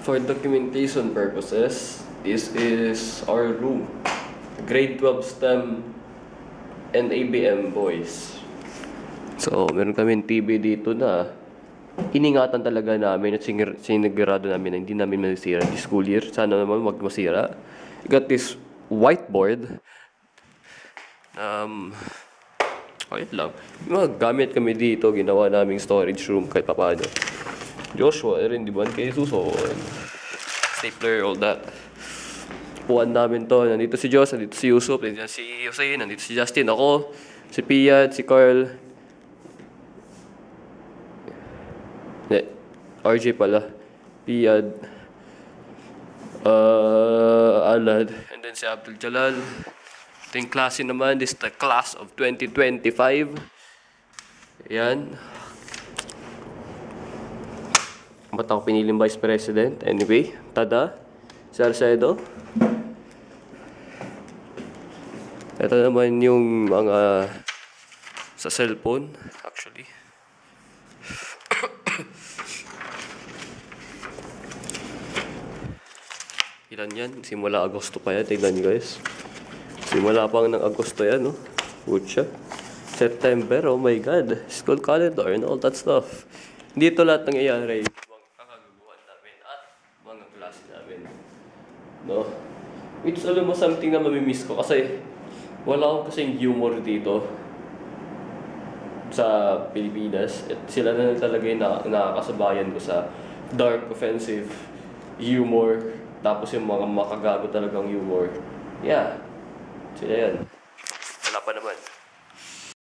For documentation purposes, this is our room. Grade 12 STEM and ABM boys. So, meron kami TV dito na iningatan talaga namin at sinigurado namin na hindi namin masira this school year. Sana naman wag masira. We got this whiteboard. Ayun lang. Mga gamit kami dito, ginawa naming storage room kahit papaano. Joshua, rin di ba? Kay Suso. Stapler, all that. Puan namin to. Nandito si Josh, nandito si Yusuf, nandito si Jose, nandito si Justin, ako, si Piat, si Carl. RJ pala. Piat. Alad. And then si Abdul Jalal. Ito yung klase naman. This is the class of 2025. Ayan. Ba't ako piniling Vice President? Anyway, tada. Si Arcedo. Ito naman yung mga sa cellphone, actually. Ilan yan? Simula Agosto pa yan. Tignan nyo guys. Simula pang ng Agosto yan, no? Pucha. September, oh my God. School calendar and all that stuff. Dito lahat nangyayari. Mga kakaguguhan namin at mga klase namin. No? Which alam mo something na mamimiss ko kasi wala akong kasing humor dito sa Pilipinas. At sila na talaga yung nakakasabayan ko sa dark, offensive humor. Tapos yung mga makagago talagang humor. Yeah. Sila yan. Wala pa naman.